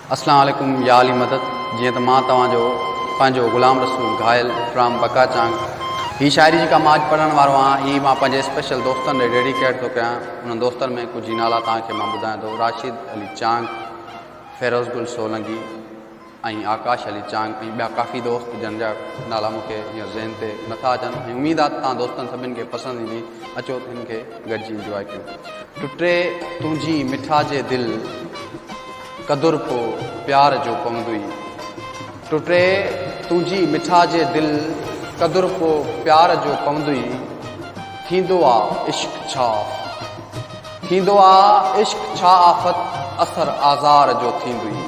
अस्सलाम वालेकुम या अली मदद। जी तो मां तवाजो पंहिंजो गुलाम रसूल घायल फ्राम बका चांग ही शायरी जी मां पढ़ण वारो हाँ। ही मां पंहिंजे स्पेशल दोस्तन ॾे डेडिकेट तो कयां। उन दोस्तन में कुछ नाला तव्हांखे मां ॿुधायां थो। राशिद अली चांग, फेरोज़ गुल सोलंगी ऐं आकाश अली चांग ऐं ॿिया काफ़ी दोस्त जन जा नाला मूंखे हींअर ज़हन ते नथा अचनि ऐं उमेद आहे तव्हां दोस्तनि सभिनि खे पसंदि ईंदी। अचो हिन खे गॾिजी इंजॉय कयूं। टुटे तुंहिंजी मिठा जे दिलि कदुर पो प्यार जो पवंदुई। टुटे तुंहिंजी मिठा जे दिलि कदुर पो प्यार जो पवंदुई। थींदो आहे इश्क छा, थींदो आहे इश्क छा आफ़त असर आज़ार जो थींदुई।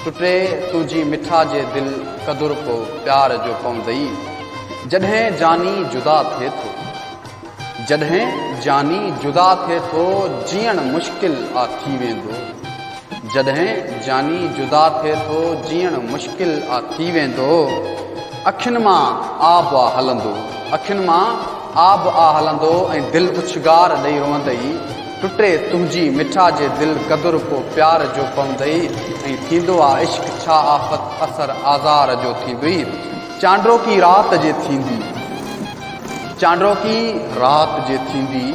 टुटे तुंहिंजी मिठा जे दिलि कदुर पो प्यार जो पवंदई। जॾहिं जानी जुदा थिए थो, जॾहिं जानी जुदा थिए थो जीअण मुश्किल आ थी वेंदो। जॾहिं जानी जुदा थिए थो जीअण मुश्किल आ थी वेंदो। अखियुनि मां आब आ हलंदो, अखियुनि मां आब आ हलंदो ऐं दिलि उछगार ॾेई रोअंदई। टुटे तुंहिंजी मिठा जे दिलि कदुर पो प्यार जो पवंदई ऐं थींदो आहे इश्क छा आफ़त असर आज़ार जो थींदुई। चांड्रो की रात जे थींदी, चांड्रो की रात जे थींदी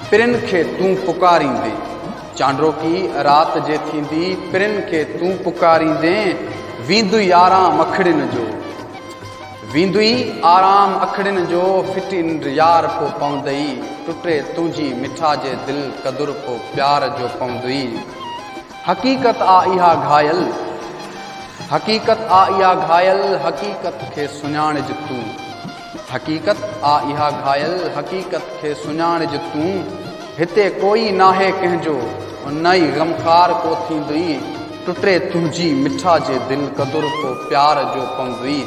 पिरिन खे तूं पुकारींदे। चांड्रो की रात जे थींदी पिरिन खे तूं पुकारींदे। वींदुई आराम अखड़िन जो, वींदुई आराम अखड़िन जो फिटिन यार पो पवंदई। टुटे तुंहिंजी मिठा जे दिलि कदुर पो प्यार जो पवंदुई। हक़ीक़त आ इहा घायल, हक़ीक़त आ इहा घायल हक़ीक़त खे सुञाणिज तूं। हक़ीक़त आ इहा घायल हक़ीक़त खे सुञाणिज तूं। हिते कोई नाहे कंहिंजो न ई ग़मख़ार को थींदुई। टुटे तुंहिंजी मिठा जे दिलि कदुर पो प्यार जो पवंदुई।